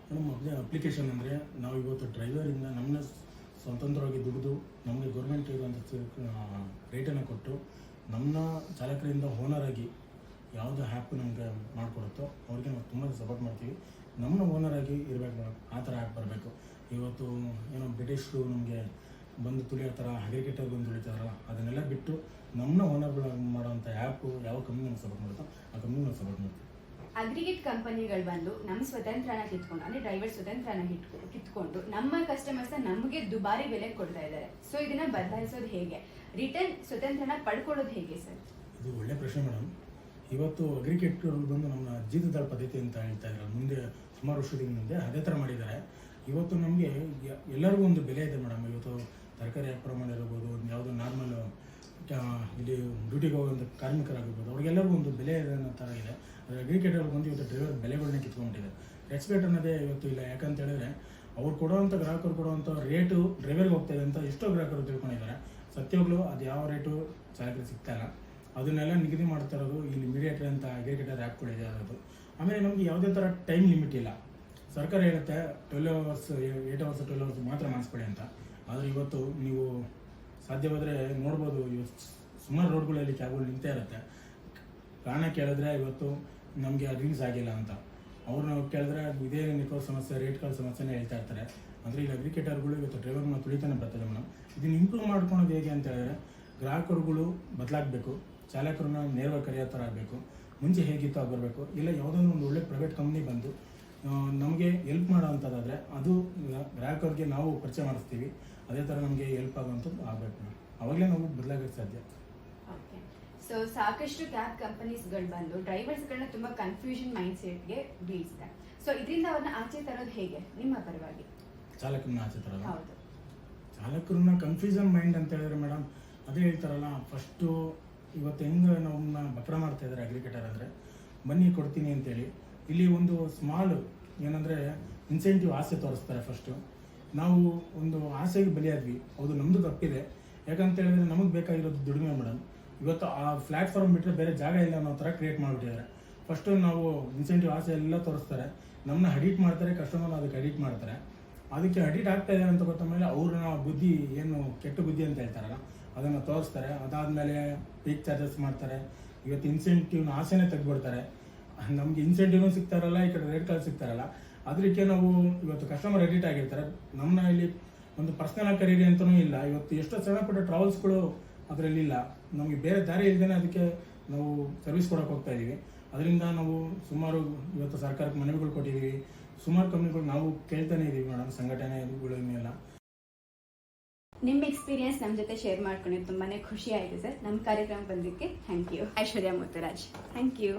ಮೇಡಮ್ ಅದೇ ಅಪ್ಲಿಕೇಶನ್ ಅಂದರೆ ನಾವು ಇವತ್ತು ಡ್ರೈವರಿಂದ ನಮ್ಮನ್ನ ಸ್ವತಂತ್ರವಾಗಿ ದುಡಿದು ನಮಗೆ ಗೌರ್ಮೆಂಟ್ ಇರುವಂಥ ರೇಟನ್ನು ಕೊಟ್ಟು ನಮ್ಮನ್ನ ಚಾಲಕರಿಂದ ಓನರ್ ಆಗಿ ಯಾವುದು ಆ್ಯಪ್ ನಮಗೆ ಮಾಡಿಕೊಡುತ್ತೋ ಅವ್ರಿಗೆ ನಾವು ತುಂಬ ಸಪೋರ್ಟ್ ಮಾಡ್ತೀವಿ. ನಮ್ಮನ್ನ ಓನರ್ ಆಗಿ ಇರಬೇಕು ಮೇಡಮ್, ಆ ಥರ ಆ್ಯಪ್ ಬರಬೇಕು. ಇವತ್ತು ಏನೋ ಬ್ರಿಟಿಷರು ನಮಗೆ ಬಂದು ತುಳಿಯೋ ಥರ ಅಗ್ರಿಗೇಟರ್ ಬಂದು ತುಳಿತಾರಲ್ಲ, ಅದನ್ನೆಲ್ಲ ಬಿಟ್ಟು ನಮ್ಮನ್ನ ಓನರ್ಗಳು ಮಾಡೋವಂಥ ಆ್ಯಪು ಯಾವ ಕಂಪ್ನಿ ನಮ್ಗೆ ಸಪೋರ್ಟ್ ಮಾಡುತ್ತೋ ಆ ಕಂಪ್ನಿ ನಾವು ಸಪೋರ್ಟ್ ಮಾಡ್ತೀವಿ. ಅಗ್ರಿಗೇಟ್ ಕಂಪನಿಗಳು ಬಂದು ನಮ್ಮ ಸ್ವತಂತ್ರನ ಕಿತ್ಕೊಂಡು, ಅಂದರೆ ಡ್ರೈವರ್ ಸ್ವತಂತ್ರನ ಕಿತ್ಕೊಂಡು ನಮ್ಮ ಕಸ್ಟಮರ್ಸ್ ನಮಗೆ ದುಬಾರಿ ಬೆಲೆ ಕೊಡ್ತಾ ಇದ್ದಾರೆ. ಸೊ ಇದನ್ನ ಬದಲಾಯಿಸೋದು ಹೇಗೆ? ರಿಟರ್ನ್ ಸ್ವತಂತ್ರನ ಪಡ್ಕೊಳ್ಳೋದು ಹೇಗೆ ಸರ್? ಇದು ಒಳ್ಳೆ ಪ್ರಶ್ನೆ ಮೇಡಮ್. ಇವತ್ತು ಅಗ್ರಿಗೇಟರ್ ಬಂದು ನಮ್ಮ ಜೀತದಾಳ ಪದ್ಧತಿ ಅಂತ ಹೇಳ್ತಾ ಇದ್ದಾರೆ, ಮುಂದೆ ಸುಮಾರು ವರ್ಷದ ಮುಂದೆ ಅದೇ ಥರ ಮಾಡಿದ್ದಾರೆ. ಇವತ್ತು ನಮಗೆ ಎಲ್ಲರಿಗೂ ಒಂದು ಬೆಲೆ ಇದೆ ಮೇಡಮ್. ಇವತ್ತು ತರಕಾರಿ ವ್ಯಾಪಾರ ಮಾಡಿರ್ಬೋದು, ಯಾವುದೋ ನಾರ್ಮಲ್ ಇಲ್ಲಿ ಡ್ಯೂಟಿಗೆ ಹೋಗುವಂಥ ಕಾರ್ಮಿಕರಾಗಿರ್ಬೋದು, ಅವ್ರಿಗೆಲ್ಲರಿಗೂ ಒಂದು ಬೆಲೆ ಅನ್ನೋ ಥರ ಇದೆ. ಆದರೆ ಅಗ್ರಿಗೇಟರ್ ಬಂದು ಇವತ್ತು ಡ್ರೈವರ್ ಬೆಲೆಗಳನ್ನ ಕಿತ್ಕೊಂಡಿದ್ದಾರೆ. ರೆಸ್ಪೆಕ್ಟ್ ಅನ್ನೋದೇ ಇವತ್ತು ಇಲ್ಲ. ಯಾಕಂತ ಹೇಳಿದ್ರೆ ಅವ್ರು ಕೊಡೋವಂಥ ಗ್ರಾಹಕರು ಕೊಡುವಂಥ ರೇಟು ಡ್ರೈವರ್ಗೆ ಹೋಗ್ತಾಯಿದೆ ಅಂತ ಎಷ್ಟೋ ಗ್ರಾಹಕರು ತಿಳ್ಕೊಂಡಿದ್ದಾರೆ. ಸತ್ಯವಾಗ್ಲೂ ಅದು ಯಾವ ರೇಟು ಚಾಲಕರಿಗೆ ಸಿಗ್ತಾ ಇಲ್ಲ. ಅದನ್ನೆಲ್ಲ ನಿಗದಿ ಮಾಡ್ತಾ ಇರೋದು ಇಲ್ಲಿ ಮೀಡಿಯೇಟರ್ ಅಂತ ಅಗ್ರಿಗೇಟರ್ ಆ್ಯಪ್ಗಳಿದೆ ಅದು. ಆಮೇಲೆ ನಮಗೆ ಯಾವುದೇ ಥರ ಟೈಮ್ ಲಿಮಿಟ್ ಇಲ್ಲ. ಸರ್ಕಾರ ಹೇಳುತ್ತೆ 12 ಅವರ್ಸ್ 8 ಅವರ್ಸ್ 12 ಅವರ್ಸ್ ಮಾತ್ರ ಮಾಡಿಸ್ಬೇಡಿ ಅಂತ. ಆದರೆ ಇವತ್ತು ನೀವು ಸಾಧ್ಯವಾದರೆ ನೋಡ್ಬೋದು, ಸುಮಾರು ರೋಡ್ಗಳಲ್ಲಿ ಕ್ಯಾಬ್ಗಳು ನಿಂತೇ ಇರುತ್ತೆ. ಕಾರಣ ಕೇಳಿದ್ರೆ ಇವತ್ತು ನಮಗೆ ರಿಲೀಸ್ ಆಗಿಲ್ಲ ಅಂತ. ಅವ್ರನ್ನ ಕೇಳಿದ್ರೆ ಇದೇ ನೆಟ್ವರ್ಕ್ ಸಮಸ್ಯೆ, ರೇಟ್ಗಳ ಸಮಸ್ಯೆನೇ ಹೇಳ್ತಾ ಇರ್ತಾರೆ. ಅಂದರೆ ಈಗ ಅಗ್ರಿಗೇಟರ್ಗಳು ಇವತ್ತು ಡ್ರೈವರ್ನ ತುಳಿತಾನೆ ಬರ್ತದೆ ಮೇಡಮ್. ಇದನ್ನು ಇಂಪ್ರೂವ್ ಮಾಡ್ಕೊಳೋದು ಹೇಗೆ ಅಂತ ಹೇಳಿದ್ರೆ ಗ್ರಾಹಕರುಗಳು ಬದಲಾಗಬೇಕು, ಚಾಲಕರನ್ನ ನೇರವಾಗಿ ಕರೆಯೋ ಥರ ಆಗಬೇಕು. ಮುಂಚೆ ಹೇಗಿತ್ತು ಆಗಿ ಬರಬೇಕು. ಇಲ್ಲ ಯಾವುದೋ ಒಂದು ಒಳ್ಳೆ ಪ್ರೈವೇಟ್ ಕಂಪ್ನಿ ಬಂದು ನಮಗೆ ಹೆಲ್ಪ್ ಮಾಡೋ ಅಂಥದ್ದಾದರೆ ಅದು ಗ್ರಾಹಕರಿಗೆ ನಾವು ಪರಿಚಯ ಮಾಡಿಸ್ತೀವಿ. ಅದೇ ಥರ ನಮಗೆ ಹೆಲ್ಪ್ ಆಗೋವಂಥದ್ದು ಆಗಬೇಕು. ಅವಾಗಲೇ ನಾವು ಬದಲಾಗೋಕ್ಕೆ ಸಾಧ್ಯ. ಓಕೆ. ಸೊ ಸಾಕಷ್ಟು ಕ್ಯಾಬ್ ಕಂಪನೀಸ್ಗಳು ಬಂದು ಡ್ರೈವರ್ಸ್ಗಳನ್ನ ತುಂಬ ಕನ್ಫ್ಯೂಷನ್ ಮೈಂಡ್ ಸೆಟ್ಗೆ ಬೀಳಿಸಿದೆ. ಸೊ ಇದರಿಂದ ಅವ್ರನ್ನ ಆಚೆ ತರೋದು ಹೇಗೆ ನಿಮ್ಮ ಪರವಾಗಿ? ಚಾಲಕರನ್ನ ಆಚೆ ತರೋದು? ಹೌದು. ಚಾಲಕರನ್ನ ಕನ್ಫ್ಯೂಷನ್ ಮೈಂಡ್ ಅಂತ ಹೇಳಿದ್ರೆ ಮೇಡಮ್, ಅದೇ ಹೇಳ್ತಾರಲ್ಲ, ಫಸ್ಟು ಇವತ್ತು ಹೆಂಗೆ ನಮ್ಮನ್ನ ಬಕ್ರ ಮಾಡ್ತಾ ಇದ್ದಾರೆ ಅಗ್ರಿಗೇಟರ್ ಅಂದರೆ, ಬನ್ನಿ ಕೊಡ್ತೀನಿ ಅಂತೇಳಿ ಇಲ್ಲಿ ಒಂದು ಸ್ಮಾಲ್ ಏನಂದರೆ ಇನ್ಸೆಂಟಿವ್ ಆಸೆ ತೋರಿಸ್ತಾರೆ. ಫಸ್ಟು ನಾವು ಒಂದು ಆಸೆಗೆ ಬಲಿಯಾದ್ವಿ, ಹೌದು ನಮ್ಮದು ತಪ್ಪಿದೆ. ಯಾಕಂತ ಹೇಳಿದ್ರೆ ನಮಗೆ ಬೇಕಾಗಿರೋದು ದುಡಿಮೆ ಮೇಡಮ್. ಇವತ್ತು ಆ ಪ್ಲ್ಯಾಟ್ಫಾರ್ಮ್ ಬಿಟ್ಟರೆ ಬೇರೆ ಜಾಗ ಇಲ್ಲ ಅನ್ನೋ ಥರ ಕ್ರಿಯೇಟ್ ಮಾಡಿಬಿಟ್ಟಿದ್ದಾರೆ. ಫಸ್ಟು ನಾವು ಇನ್ಸೆಂಟಿವ್ ಆಸೆ ಎಲ್ಲ ತೋರಿಸ್ತಾರೆ, ನಮ್ಮನ್ನ ಅಡಿಟ್ ಮಾಡ್ತಾರೆ, ಕಸ್ಟಮರ್ನ ಅದಕ್ಕೆ ಅಡಿಟ್ ಮಾಡ್ತಾರೆ. ಅದಕ್ಕೆ ಅಡಿಟ್ ಆಗ್ತಾ ಇದೆ ಅಂತ ಗೊತ್ತ ಮೇಲೆ ಅವ್ರನ್ನ ಬುದ್ಧಿ ಏನು ಕೆಟ್ಟ ಬುದ್ಧಿ ಅಂತ ಹೇಳ್ತಾರಲ್ಲ ಅದನ್ನು ತೋರಿಸ್ತಾರೆ. ಅದಾದಮೇಲೆ ಪೀಕ್ ಚಾರ್ಜಸ್ ಮಾಡ್ತಾರೆ. ಇವತ್ತು ಇನ್ಸೆಂಟಿವ್ನ ಆಸೆನೇ ತೆಗೆದುಬಿಡ್ತಾರೆ. ನಮಗೆ ಇನ್ಸೆಂಟಿವ್ನು ಸಿಗ್ತಾರಲ್ಲ, ಈ ಕಡೆ ರೇಟ್ ಕಾರ್ಡ್ ಸಿಗ್ತಾರಲ್ಲ. ಅದಕ್ಕೆ ನಾವು ಇವತ್ತು ಕಸ್ಟಮರ್ ಎಡಿಟ್ ಆಗಿರ್ತಾರೆ. ನಮ್ಮನ್ನ ಇಲ್ಲಿ ಒಂದು ಪರ್ಸ್ನಲ್ ಕರೀರಿ ಅಂತಲೂ ಇಲ್ಲ. ಇವತ್ತು ಎಷ್ಟೋ ಸಣ್ಣ ಪುಟ್ಟ ಟ್ರಾವೆಲ್ಸ್ಗಳು ಅದರಲ್ಲಿ ಇಲ್ಲ. ನಮಗೆ ಬೇರೆ ದಾರಿ ಇಲ್ಲದೇ ಅದಕ್ಕೆ ನಾವು ಸರ್ವಿಸ್ ಕೊಡೋಕೆ ಹೋಗ್ತಾ ಇದ್ದೀವಿ. ಅದರಿಂದ ನಾವು ಸುಮಾರು ಇವತ್ತು ಸರ್ಕಾರಕ್ಕೆ ಮನವಿಗಳು ಕೊಟ್ಟಿದ್ದೀವಿ. ಸುಮಾರು ಕಂಪ್ನಿಗಳು ನಾವು ಕೇಳ್ತಾನೆ ಇದ್ದೀವಿ ಮೇಡಮ್, ಸಂಘಟನೆಗಳನ್ನೆಲ್ಲ. ನಿಮ್ಮ ಎಕ್ಸ್ಪೀರಿಯನ್ಸ್ ನಮ್ಮ ಜೊತೆ ಶೇರ್ ಮಾಡ್ಕೊಂಡಿದ್ದು ತುಂಬಾ ಖುಷಿ ಆಯಿತು ಸರ್. ನಮ್ಮ ಕಾರ್ಯಕ್ರಮ ಬಂದಕ್ಕೆ thank you. Aishwarya Muthuraj, thank you.